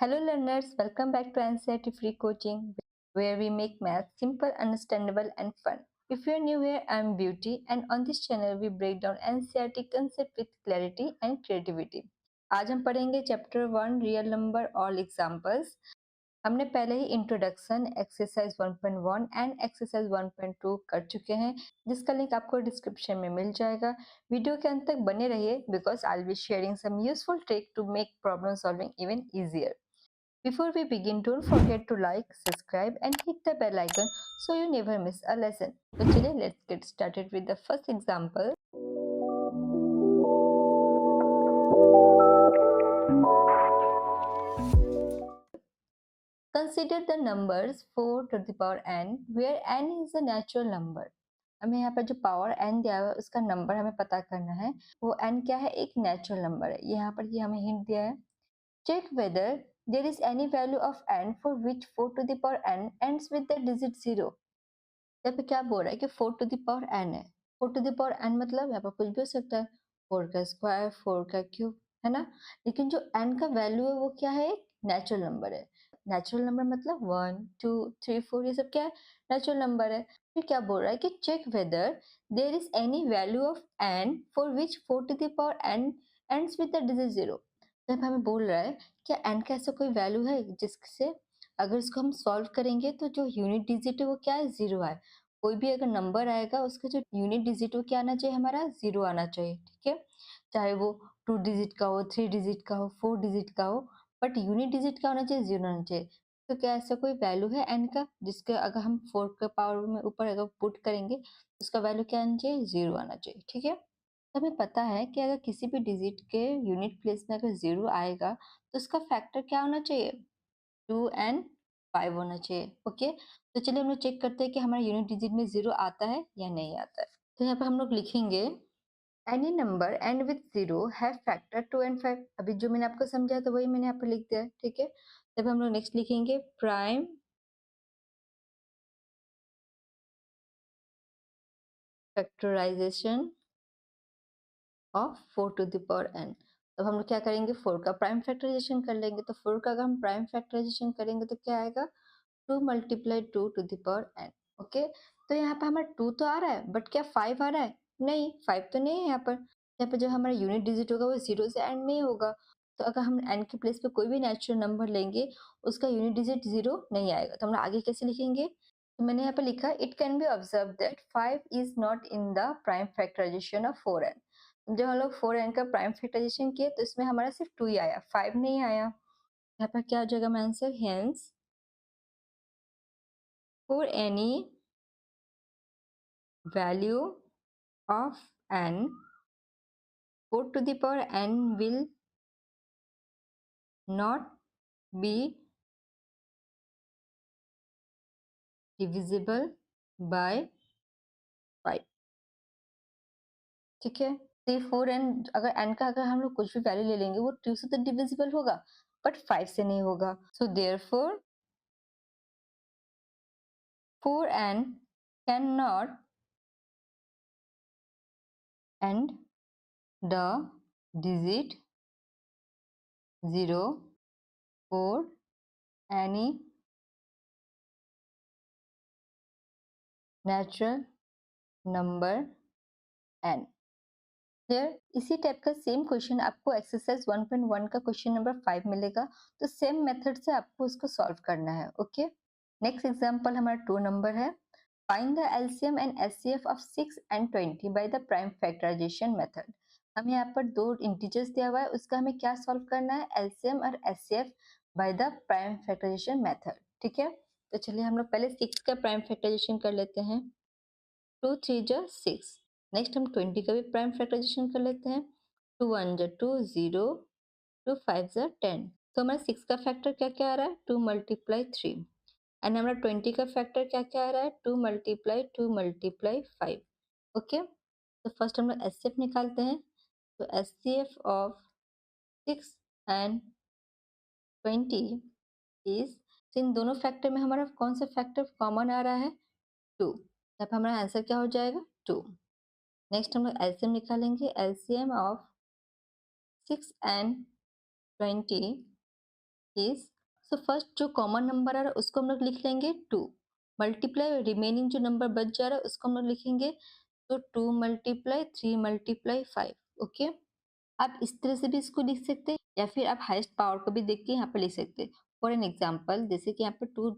Hello learners, welcome back to NCERT Free Coaching where we make math simple, understandable and fun. If you are new here, I am Beauty and on this channel we break down NCERT concept with clarity and creativity. आज हम पढ़ेंगे chapter 1 real number all examples. हमने पहले ही introduction exercise 1.1 and exercise 1.2 कर चुके हैं जिसका link आपको डिस्क्रिप्शन में मिल जाएगा। वीडियो के अंत तक बने रहिए because I will be sharing some useful trick to make problem solving even easier. Before we begin, don't forget to like, subscribe and hit the bell icon so you never miss a lesson. So चलिए let's get started with the first example. Consider the numbers 4 to the power n where n is a natural number. हमें यहाँ पर जो power n दिया हुआ है उसका number हमें पता करना है। वो n क्या है? एक नेचुरल नंबर है। यहाँ पर ये हमें हिंट दिया है। Check whether there is any value of n for which 4 to the power n ends with the digit 0. यहाँ पे क्या बोल रहा है कि 4 टू द पावर n है। 4 टू द पावर n मतलब यहाँ पर कुछ भी हो सकता है, 4 का स्क्वायर, 4 का क्यूब, है ना। लेकिन जो n का वैल्यू है वो क्या है? एक नेचुरल नंबर है। नेचुरल नंबर मतलब 1 2 3 4 ये सब क्या है? नेचुरल नंबर है। फिर क्या बोल रहा है कि check whether there is any value of n for which 4 to the power n ends with the digit 0। तो हमें बोल रहा है क्या n का ऐसा कोई वैल्यू है जिससे अगर इसको हम सॉल्व करेंगे तो जो यूनिट डिजिट है वो क्या है? 0 है। कोई भी अगर नंबर आएगा उसका जो यूनिट डिजिट वो क्या आना चाहिए? हमारा 0 आना चाहिए, ठीक है। चाहे वो 2 डिजिट का हो, 3 डिजिट का हो, 4 डिजिट का हो, बट यूनिट डिजिट क्या होना चाहिए? 0 आना चाहिए। तो क्या ऐसा कोई वैल्यू है n का जिसके अगर हम 4 के पावर में ऊपर अगर पुट करेंगे उसका वैल्यू क्या आना चाहिए? 0 आना चाहिए, ठीक है। तो हमें पता है कि अगर किसी भी डिजिट के यूनिट प्लेस में अगर 0 आएगा तो उसका फैक्टर क्या होना चाहिए? 2 एंड 5 होना चाहिए, ओके। तो चलिए हम लोग चेक करते हैं कि हमारा यूनिट डिजिट में 0 आता है या नहीं आता है। तो यहाँ पे हम लोग लिखेंगे any number and with 0 have factor 2 and 5। अभी जो मैंने आपको समझाया तो वही मैंने यहाँ पे लिख दिया है, ठीक है। तब हम लोग नेक्स्ट लिखेंगे prime factorisation of 4 to the power n। तब हम लोग क्या करेंगे? 4 का प्राइम फैक्टराइजेशन कर लेंगे। तो 4 का अगर हम प्राइम फैक्टराइजेशन करेंगे तो क्या आएगा? 2 multiply 2 to the power n, okay. तो यहाँ पे हमारा 2 तो आ रहा है बट क्या 5 आ रहा है? नहीं, 5 तो नहीं है यहाँ पर। यहाँ पे जो हमारा यूनिट डिजिट होगा वो 0 से एंड नहीं होगा। तो अगर हम n के प्लेस पे कोई भी नेचुरल नंबर लेंगे उसका यूनिट डिजिट 0 नहीं आएगा। तो हम लोग आगे कैसे लिखेंगे? तो मैंने यहाँ पे लिखा it can be observe that 5 is not in the prime factorisation of 4n। जब हम लोग 4n का प्राइम फैक्टराइजेशन किए तो इसमें हमारा सिर्फ 2 ही आया, 5 नहीं आया। यहाँ पर क्या हो जाएगा हमारा answer? Hence for any value of n 4 to the power n will not be divisible by 5, ठीक है। तो 4n अगर n का अगर हम लोग कुछ भी वैल्यू ले लेंगे वो 2 से तो डिविजिबल होगा बट 5 से नहीं होगा। So therefore 4n can not end the digit 0 for any natural number n। Clear? इसी टाइप का सेम क्वेश्चन आपको एक्सरसाइज 1.1 का क्वेश्चन नंबर 5 मिलेगा। तो सेम मेथड से आपको इसको सॉल्व करना है, ओके। नेक्स्ट एग्जांपल हमारा 2 नंबर है। Find the LCM and HCF of 6 and 20 by the prime factorisation method. हमें यहाँ पर दो इंटीजर्स दिया हुआ है, उसका हमें क्या सॉल्व करना है? एलसीएम और HCF by the prime factorisation method, ठीक है। तो चलिए हम लोग पहले 6 का प्राइम फैक्टराइजेशन कर लेते हैं। 2 3 जा 6। नेक्स्ट हम 20 का भी प्राइम फैक्टराइजेशन कर लेते हैं। 2 1 जा 2 0, 2 5 जा 10। तो हमारा 6 का फैक्टर क्या क्या आ रहा है? 2 मल्टीप्लाई 3। एंड हमारा 20 का फैक्टर क्या क्या आ रहा है? 2 मल्टीप्लाई 2 मल्टीप्लाई 5, ओके। तो फर्स्ट हम लोग एचसीएफ निकालते हैं। तो एचसीएफ ऑफ 6 एंड 20 इज, इन दोनों फैक्टर में हमारा कौन सा फैक्टर कॉमन आ रहा है? 2। तब हमारा आंसर क्या हो जाएगा? 2। नेक्स्ट हम लोग एलसीएम निकालेंगे। LCM of 6 and 20 is, so first जो कॉमन नंबर आ रहा है उसको हम लोग लिख लेंगे 2, मल्टीप्लाई रिमेनिंग जो नंबर बच जा रहा है उसको हम लोग लिखेंगे, तो 2 मल्टीप्लाई 3 मल्टीप्लाई 5। ओके, आप इस तरह से भी इसको लिख सकते हैं या फिर आप हाईएस्ट पावर को भी देख के यहाँ पे लिख सकते हैं। फॉर एन एग्जांपल, जैसे कि यहाँ पे 2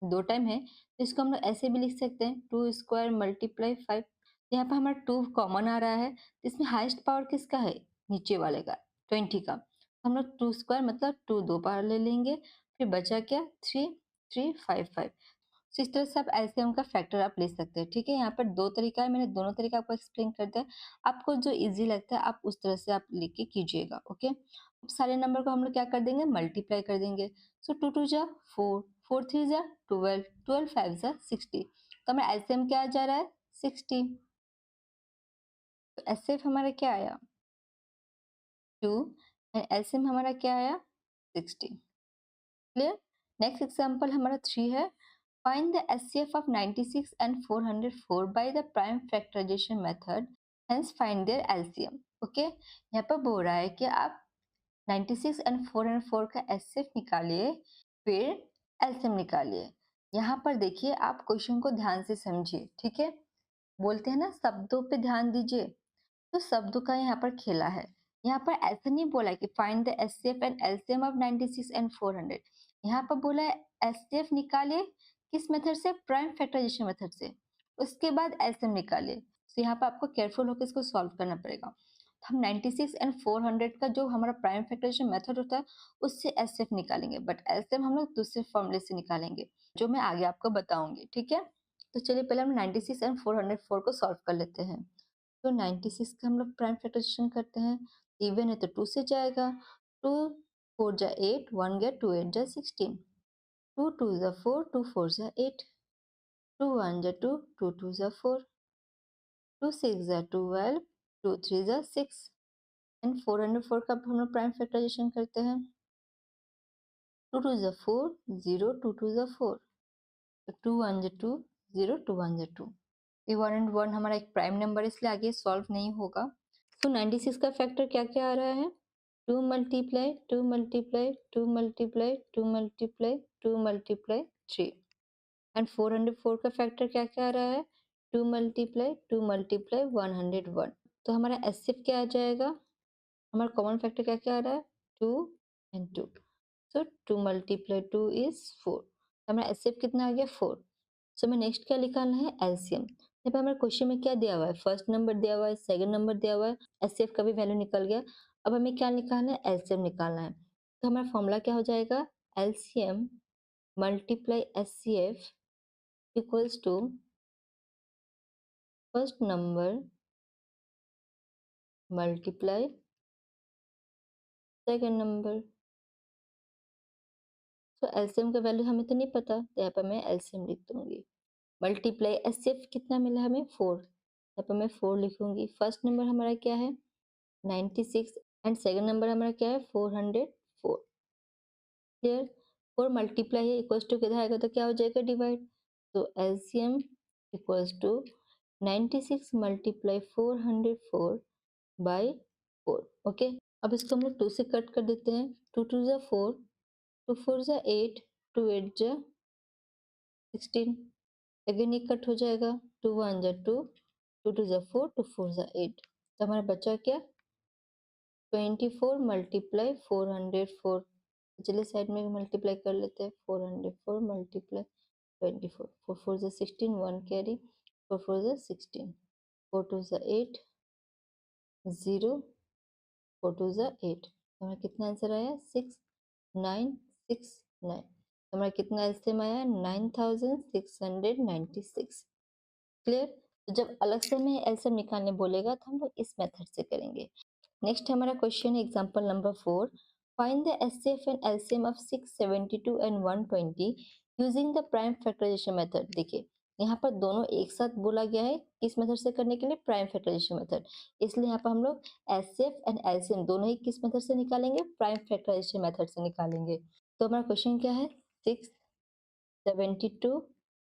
दो टाइम है तो इसको हम लोग ऐसे भी लिख सकते हैं, 2 स्क्वायर मल्टीप्लाई 5। यहाँ पे हमारा 2 कॉमन आ रहा है तो इसमें हाईएस्ट पावर किसका है, नीचे वाले का, 20 का। हम लोग 2 स्क्वायर मतलब 2 दो बार ले लेंगे, फिर बचा क्या, 3, 3 5 5। तो इस तरह से आप एलसीएम का फैक्टर आप ले सकते हैं। ठीक है, यहाँ पर दो तरीका है, मैंने दोनों तरीका आपको एक्सप्लेन कर दिया। आपको जो इजी लगता है आप उस तरह से आप लेके कीजिएगा। ओके, अब सारे नंबर को हम लोग क्या कर देंगे, मल्टीप्लाई कर देंगे। सो 2 2 जा 4, 4 3 जा 12, 12 5 जा 60। तो हमारा एलसीएम क्या आ जा रहा है, 60। तो एचसीएफ हमारा क्या आया, 2, एंड एलसीएम हमारा क्या आया, 60। क्लियर। नेक्स्ट एग्जांपल हमारा 3 है, find the HCF of 96 and 404 by the prime factorization method, hence find their LCM। Okay, यहाँ पर बोल रहा है कि आप 96 एंड 404 का HCF निकालिए, फिर LCM निकालिए। यहाँ पर देखिए, आप क्वेश्चन को ध्यान से समझिए। ठीक है, बोलते हैं ना शब्दों पे ध्यान दीजिए, तो शब्दों का यहाँ पर खेला है। यहाँ पर ऐसा नहीं बोला कि find the HCF and LCM of 96 and 400। यहाँ पर बोला है एचसीएफ निकालिए किस मेथड से, प्राइम फैक्टराइजेशन मेथड से, उसके बाद एलसीएम निकालिए। तो यहाँ पर आपको केयरफुल होकर इसको सॉल्व करना पड़ेगा। तो हम 96 एंड 400 का जो हमारा प्राइम फैक्टराइजेशन मेथड होता है उससे एचसीएफ निकालेंगे, बट एलसीएम हम लोग दूसरे फॉर्मूले से निकालेंगे जो मैं आगे आपको बताऊंगी। ठीक है, तो चलिए पहले हम 96 एंड 404 को सॉल्व कर लेते हैं। तो 96 का हम लोग प्राइम फैक्टराइजेशन करते हैं, इवन है तो 2 से जाएगा, 2 4 जा 8, 1 गया 2 8 जा 16, 2 2 जा 4, 2 4 जा 8, 2 1 जा 2, 2 2 जा 4, 2 6 जा 12, 2 3 जा 6, एंड 404 का हम लोग प्राइम फैक्टराइजेशन करते हैं, 2 2 जा 4, 0 2 2 जा 4, 2 1 जा 2, 0 2 1 जा 2। ये 1 एंड 1 हमारा एक प्राइम नंबर है इसलिए आगे सॉल्व नहीं होगा। तो 96 का फैक्टर क्या क्या आ रहा है, 2 multiply 2 multiply 2 multiply 2 multiply 2 multiply 3, and 404 का फैक्टर क्या क्या आ रहा है, 2 मल्टीप्लाई 2 मल्टीप्लाई 101। तो हमारा एचसीएफ क्या आ जाएगा, हमारा कॉमन फैक्टर क्या क्या आ रहा है, 2 एंड 2, सो 2 मल्टीप्लाई 2 इज 4। हमारा एचसीएफ कितना आ गया, 4। सो हमें नेक्स्ट क्या निकालना है, एलसीएम। यहाँ पे हमारे क्वेश्चन में क्या दिया हुआ है, फर्स्ट नंबर दिया हुआ है, सेकंड नंबर दिया हुआ है, एचसीएफ का भी वैल्यू निकल गया। अब हमें क्या निकालना है, एलसीएम निकालना है। तो हमारा फॉर्मूला क्या हो जाएगा, LCM multiply HCF equals to first number multiply second number. तो एलसीएम का वैल्यू हमें तो नहीं पता, तो यहाँ पर मैं एलसीएम लिख दूंगी, मल्टीप्लाई एचसीएफ कितना मिला हमें, 4, यहाँ पर मैं 4 लिखूंगी। फर्स्ट नंबर हमारा क्या है, 96, एंड सेकंड नंबर हमारा क्या है, 404। क्लियर। 4 मल्टीप्लाई है इक्वल्स टू किधर आएगा तो क्या हो जाएगा, डिवाइड। तो LCM equals to 96 multiply 404 by 4। Okay, अब इसको हम लोग 2 से कट कर देते हैं, 2 2 जा 4, 2 4 जा 8, 2 8 जा 16, अगेन ये कट हो जाएगा, 2 1 जा 2, 2 2 जा 4, 2 4 जा 8। तो हमारा बचा क्या, 24 मल्टीप्लाई 404। चलिए साइड में मल्टीप्लाई कर लेते हैं, 404 मल्टीप्लाई 24, 4 4 जा 16, 1 कैरी, 4 4 जा 16, 4 2 जा 8, 0, 4 2 जा 8। हमारा कितना आंसर आया, 6969। हमारा कितना एलसीएम आया, 9696। क्लियर। तो जब अलग से हमें एलसीएम निकालने बोलेगा तो हम लोग इस मेथड से करेंगे। नेक्स्ट हमारा क्वेश्चन है example number 4, find the HCF and LCM of 672 and 120 using the prime factorisation method. देखिए यहाँ पर दोनों एक साथ बोला गया है किस मेथड से करने के लिए, प्राइम फैक्टराइजेशन मेथड, इसलिए यहाँ पर हम लोग एचसीएफ एंड एलसीएम दोनों ही किस मेथड से निकालेंगे, प्राइम फैक्टराइजेशन मेथड से निकालेंगे। तो हमारा क्वेश्चन क्या है, 672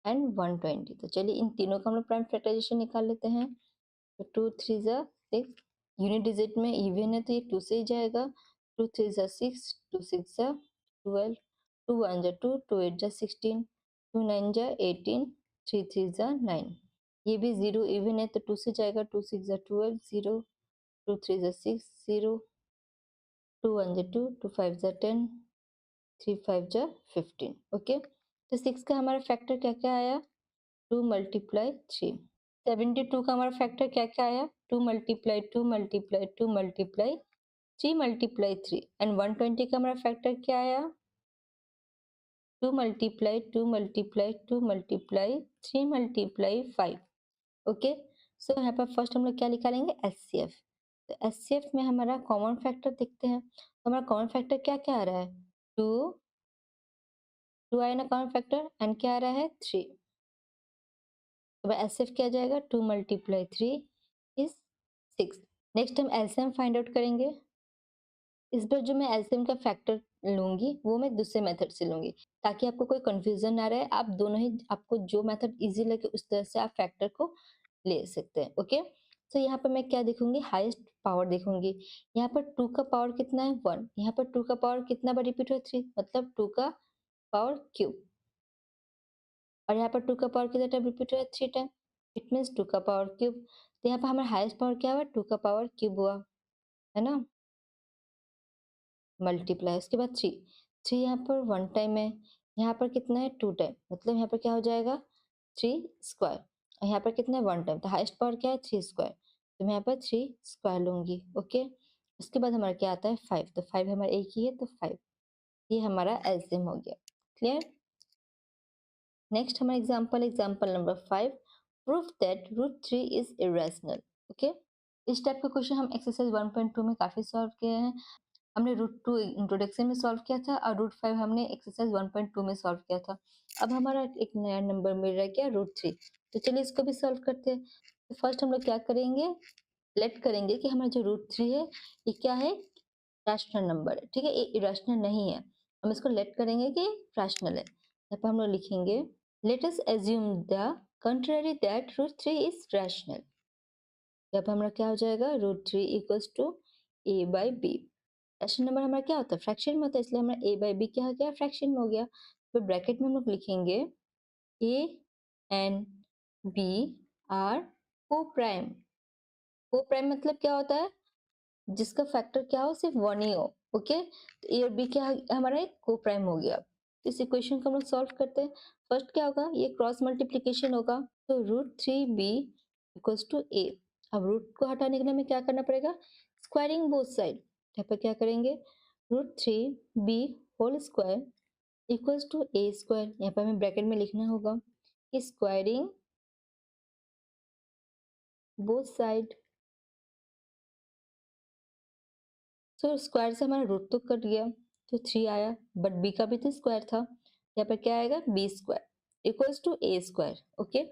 एंड 120। तो चलिए इन तीनों का हम लोग प्राइम फैक्टराइजेशन निकाल लेते हैं। तो 2 3 जा 6, यूनिट डिजिट में इवन है तो ये 2 से ही जाएगा, 2 3 जा 6, 2 6 जा 12, 2 1 जा 2, 2 8 जा 16, 2 9 जा 18, 3 3 जा 9। ये भी 0 इवन है तो 2 से जाएगा, 2 6 जा 12, 0, 2 3 जा 6, 0, 2 1 जा 2, 2 5 जा 10, 3 5 जा 15। ओके, तो 6 का हमारा फैक्टर क्या क्या आया? 2 मल्टीप्लाई 3। 72 का हमारा फैक्टर क्या क्या आया? 2 multiply 2 multiply 2 multiply 3 multiply 3। And 120 का हमारा फैक्टर क्या आया? 2 multiply 2 multiply 2 multiply 3 multiply 5। Okay, so यहाँ पर फर्स्ट हम लोग क्या निकालेंगे? एचसीएफ। तो एचसीएफ में हमारा कॉमन फैक्टर देखते हैं, तो हमारा कॉमन फैक्टर क्या क्या आ रहा है? 2, 2 आया ना कॉमन फैक्टर, एंड क्या आ रहा है? 3। तो एचसीएफ क्या आ जाएगा? 2 मल्टीप्लाई 3 इज 6। नेक्स्ट हम एलसीएम फाइंड आउट करेंगे। इस बार जो मैं एलसीएम का फैक्टर लूंगी वो मैं दूसरे मेथड से लूंगी, ताकि आपको कोई कंफ्यूजन ना रहे। आप दोनों ही, आपको जो मेथड इजी लगे उस तरह से आप फैक्टर को ले सकते हैं। ओके, तो यहाँ पर मैं क्या देखूंगी? हाईएस्ट पावर देखूंगी। यहाँ पर 2 का पावर कितना है? 1। यहाँ पर 2 का पावर कितना बार रिपीट हुआ? 3, मतलब 2 का पावर क्यूब। और यहाँ पर 2 का पावर कितना टाइम रिपीट हुआ? 3 टाइम। इट मीन्स 2 का पावर क्यूब। तो यहाँ पर हमारा हाईएस्ट पावर क्या हुआ? 2 का पावर क्यूब हुआ, है ना? मल्टीप्लाई, उसके बाद 3। 3 यहाँ पर 1 टाइम है, यहाँ पर कितना है? 2 टाइम, मतलब यहाँ पर क्या हो जाएगा? 3 स्क्वायर। और यहाँ पर कितना है? 1 टाइम। तो हाईएस्ट पावर क्या है? 3 स्क्वायर। तो मैं यहाँ पर 3 स्क्वायर लूंगी। ओके, उसके बाद हमारा क्या आता है? 5। तो 5 हमारा एक ही है, तो 5। ये हमारा एलसीएम हो गया। क्लियर? नेक्स्ट हमारा example number 5, proof that root 3 is irrational. Okay, इस टाइप का क्वेश्चन हम एक्सरसाइज 1.2 में काफी सॉल्व किए हैं। हमने रूट 2 इंट्रोडक्शन में सॉल्व किया था और रूट 5 हमने एक्सरसाइज 1.2 में सॉल्व किया था। अब हमारा एक नया नंबर मिल रहा है, क्या? रूट 3। तो चलिए इसको भी सॉल्व करते हैं। तो फर्स्ट हम लोग क्या करेंगे? लेट करेंगे कि हमारा जो रूट 3 है ये क्या है? रैशनल नंबर है। ठीक है, ये इरेशनल नहीं है। हम इसको लेट करेंगे कि रैशनल है। यहाँ पर हम लोग लिखेंगे, let us assume the contrary that root 3 is rational. जब हमारा क्या हो जाएगा? Root 3 equals to a by b. Rational number हमारा क्या होता है? फ्रैक्शन में होता है, इसलिए हमारा ए बाई बी क्या हो गया? फ्रैक्शन में हो गया। तो ब्रैकेट में हम लोग लिखेंगे ए एंड बी आर को प्राइम। को प्राइम मतलब क्या होता है? जिसका फैक्टर क्या हो? सिर्फ 1 ही हो। ओके, तो ए और बी क्या हमारा एक को प्राइम हो गया। इस इक्वेशन को हम लोग सॉल्व करते हैं। फर्स्ट क्या होगा? ये क्रॉस मल्टीप्लीकेशन होगा, तो रूट 3b इक्वल्स टू ए। अब रूट को हटाने के लिए हमें क्या करना पड़ेगा? Squaring both side. यहाँ पर क्या करेंगे? Root 3b whole square equals to a square. यहाँ पर हमें ब्रैकेट में लिखना होगा squaring both side. So square से हमारा रूट तो कट गया, तो 3 आया, बट बी का भी तो स्क्वायर था। यहाँ पर क्या आएगा? B square equals to a square. Okay,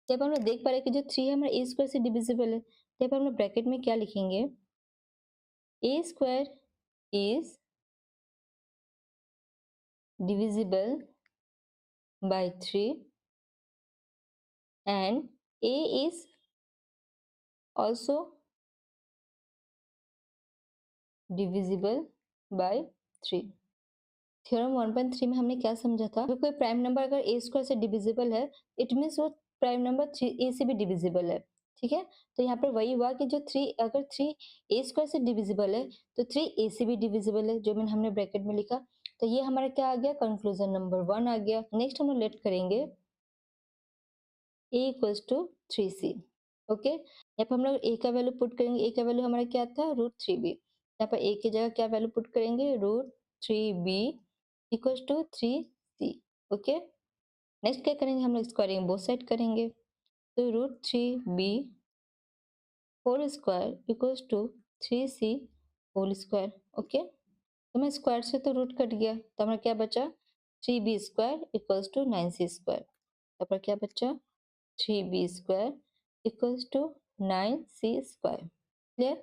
जब हम लोग देख पा रहे हैं कि जो 3 है हमारा ए स्क्वायर से डिविजिबल है, तो यहाँ पर हम लोग ब्रैकेट में क्या लिखेंगे? A square is divisible by 3 and A is also divisible by 3। Theorem 1.3 में हमने क्या समझा था? जो कोई प्राइम नंबर अगर ए स्क्वायर से डिविजिबल है, इट मीन्स वो प्राइम नंबर 3 ए से भी डिविजिबल है। ठीक है, तो यहाँ पर वही हुआ कि जो 3, अगर 3 ए स्क्वायर से डिविजिबल है तो 3 ए से भी डिविजिबल है, जो मैंने हमने ब्रैकेट में लिखा। तो ये हमारा क्या आ गया? कंक्लूजन नंबर 1 आ गया। नेक्स्ट हम लोग लेट करेंगे a equals to 3c। Okay, यहाँ पर हम लोग a का वैल्यू पुट करेंगे। a का वैल्यू हमारा क्या था? Root 3b। यहाँ पर a की जगह क्या वैल्यू पुट करेंगे? Root 3b equals to 3c। Okay, next क्या करेंगे? हम लोग स्क्वायरिंग बोथ साइड करेंगे, तो root 3b whole square equals to 3c whole square. Okay, तो मैं स्क्वायर से तो रूट कट गया, तो हमारा क्या बचा? 3b square equals to 9c square. यहाँ पर क्या बचा? 3b square equals to 9c square. Clear?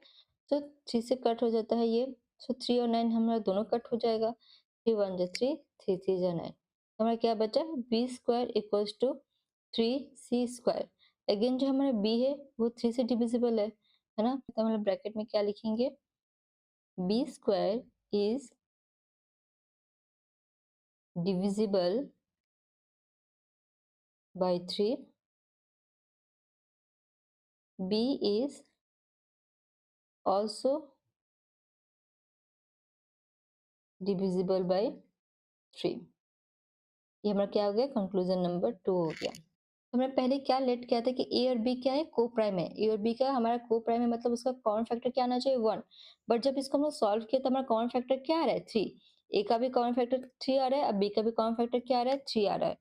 तो 3 से कट हो जाता है ये, सो 3 और 9 हमारा दोनों कट हो जाएगा। 3 1 जा 3, 3 3 जा 9। हमारा क्या बचा? b square equals to 3c square. Again जो हमारा b है वो 3 से डिविजिबल है ना? तो हम लोग ब्रैकेट में क्या लिखेंगे? b square is divisible by 3, b is also divisible by 3। ये हमारा क्या हो गया, कंक्लूजन नंबर 2 हो गया। हमने पहले क्या लेट किया था कि ए और बी क्या है, को प्राइम है। ए और बी का हमारा को प्राइम है, मतलब उसका कॉमन फैक्टर क्या आना चाहिए, 1। बट जब इसको हम लोग सॉल्व किया तो हमारा कॉमन फैक्टर क्या आ रहा है, 3। ए का भी कॉमन फैक्टर 3 आ रहा है, अब बी का भी कॉमन फैक्टर क्या आ रहा है, 3 आ रहा है।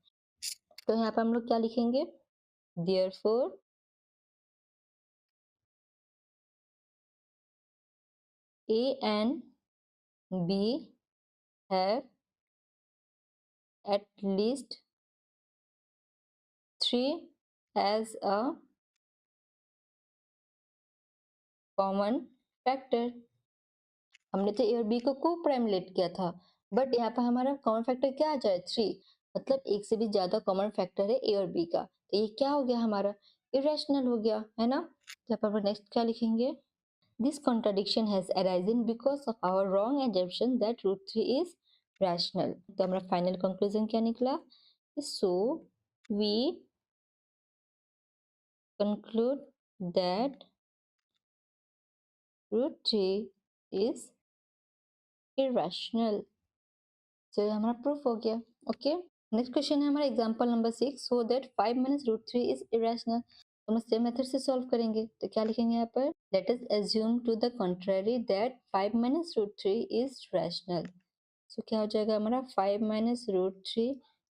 तो यहाँ पर हम लोग क्या लिखेंगे, therefore a and b have at least 3 as a common factor। हमने तो ए और बी को प्राइम लेट किया था, बट यहाँ पर हमारा कॉमन फैक्टर क्या आ जाए, 3। मतलब एक से भी ज्यादा कॉमन फैक्टर है ए और बी का, तो ये क्या हो गया हमारा, इरेशनल हो गया, है ना। तो यहाँ पर नेक्स्ट क्या लिखेंगे, this contradiction has arisen because of our wrong assumption that root 3 is rational. तो हमारा फाइनल कंक्लूजन क्या निकला, so we conclude that root 3 is irrational। तो ये हमारा प्रूफ हो गया। ओके, नेक्स्ट क्वेश्चन है हमारा example number 6, so that 5 minus root 3 is irrational। हम सेम मेथड से सॉल्व करेंगे, तो क्या लिखेंगे यहाँ पर, let us assume to the contrary that 5 minus root 3 is rational। So क्या हो जाएगा हमारा 5 minus root 3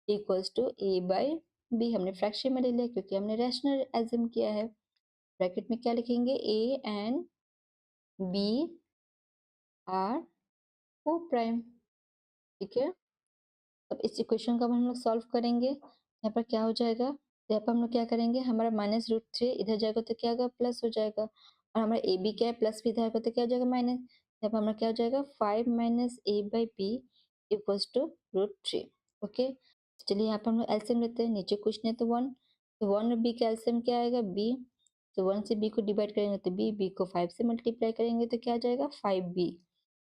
equals to a by b। हमने फ्रैक्शन में ले लिया क्योंकि हमने रैशनल एज्यूम किया है। ब्रैकेट में क्या लिखेंगे, a एंड b आर को प्राइम। ठीक है, अब इस इक्वेशन को हम लोग सॉल्व करेंगे, यहाँ पर क्या हो जाएगा, तो यहाँ पर हम लोग क्या करेंगे, हमारा माइनस रूट 3 इधर जाएगा तो क्या होगा, प्लस हो जाएगा, और हमारा ए बी क्या है, प्लस भी इधर आएगा तो क्या हो जाएगा, माइनस। यहाँ पर हमारा क्या हो जाएगा, 5 minus a by b equals to root 3। Okay, चलिए यहाँ पर हम लोग एलसीएम लेते हैं, नीचे कुछ नहीं तो 1, तो 1 और बी का एलसीएम क्या आएगा, बी। तो 1 से बी को डिवाइड करेंगे तो बी, बी को 5 से मल्टीप्लाई करेंगे तो क्या आ जाएगा, 5b,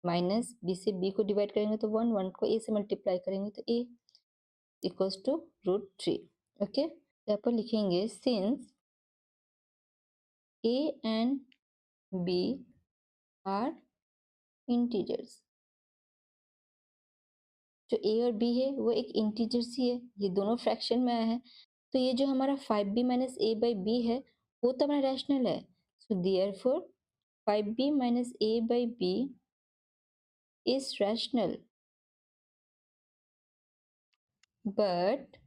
माइनस बी से बी को डिवाइड करेंगे तो 1, 1 को ए से मल्टीप्लाई करेंगे तो a equals to root 3। Okay, यहाँ पर लिखेंगे since a and b are integers. जो ए और बी है वो एक इंटीजर्स ही है, ये दोनों फ्रैक्शन में आया है, तो ये जो हमारा 5b minus a by B है वो तो हमारा रैशनल है। So therefore 5b minus a by b is rational, but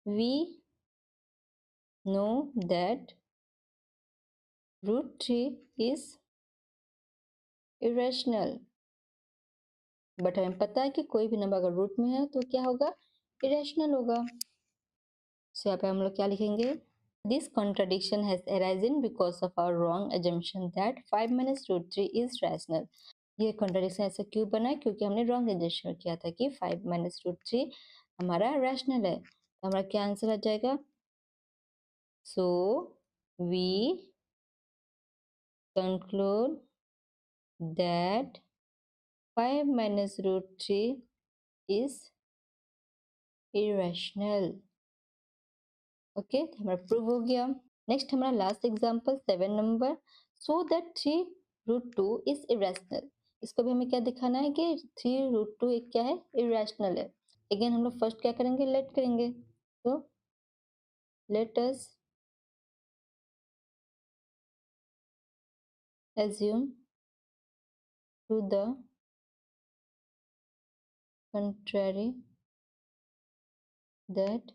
we know that root 3 is irrational। But हमें पता है कि कोई भी नंबर अगर रूट में है तो क्या होगा, इरेशनल होगा। सो यहाँ पे हम लोग क्या लिखेंगे, this contradiction has arisen because of our wrong assumption that 5 minus root 3 is rational. ये कॉन्ट्राडिक्शन ऐसा क्यों बना है, क्योंकि हमने रॉन्ग एजम्पशन किया था कि 5 माइनस रूट 3 हमारा रैशनल है। तो हमारा क्या आंसर आ जाएगा, so we conclude that 5 minus root 3 is irrational। Okay, हमारा प्रूव हो गया। नेक्स्ट हमारा last example 7 number, so that 3 root 2 is irrational. इसको भी हमें क्या दिखाना है कि 3 रूट 2 एक क्या है, इरेशनल है। अगेन हम लोग फर्स्ट क्या करेंगे, लेट करेंगे, तो late us assume to the contrary that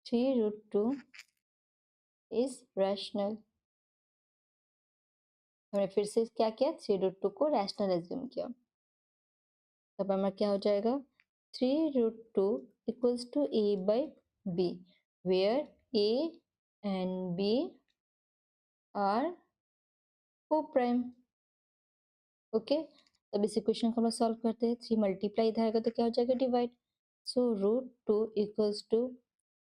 3 root 2 is rational। हमने फिर से क्या किया, 3 रूट 2 को रैशनल एज्यूम किया, तब हमारा क्या हो जाएगा, 3 root 2 equals to a by b, where a and b are coprime. Okay, तब इस इक्वेशन को हम लोग सॉल्व करते हैं, 3 मल्टीप्लाई इधर आएगा तो क्या हो जाएगा, divide. So root 2 equals to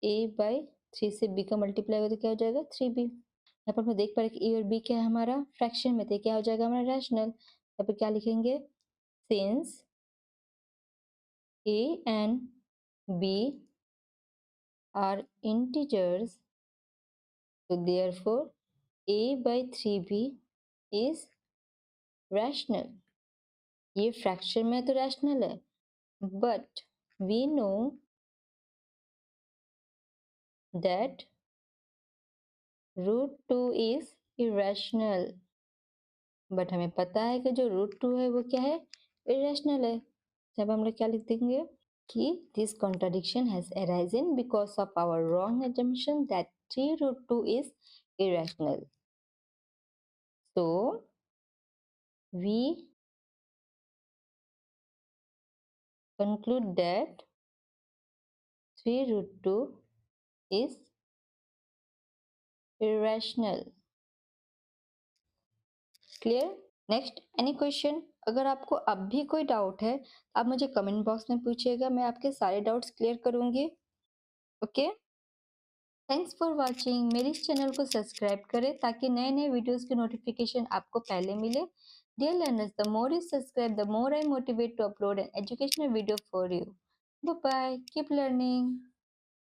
a by 3 से बी का मल्टीप्लाई होगा तो क्या हो जाएगा, 3b। यहाँ पर हम देख पा रहे कि ए और बी क्या है, हमारा फ्रैक्शन में थे, क्या हो जाएगा हमारा रैशनल। यहाँ पर क्या लिखेंगे, since A and B are integers, so therefore A by 3B is rational. ये फ्रैक्शन में तो रैशनल है, but we know that root 2 is irrational. But हमें पता है कि जो रूट 2 है वो क्या है, इरेशनल है। जब हम लोग क्या लिख देंगे कि this contradiction has arisen because of our wrong assumption that 3 root 2 is irrational. So we conclude that 3 root 2 is irrational. Clear? Next any question? अगर आपको अब भी कोई डाउट है आप मुझे कमेंट बॉक्स में पूछिएगा, मैं आपके सारे डाउट्स क्लियर करूंगी। Okay, thanks for watching. मेरे इस चैनल को सब्सक्राइब करें ताकि नए नए वीडियोस की नोटिफिकेशन आपको पहले मिले। Dear learners, the more you subscribe the more I motivate to upload an educational video for you. Bye bye, keep learning.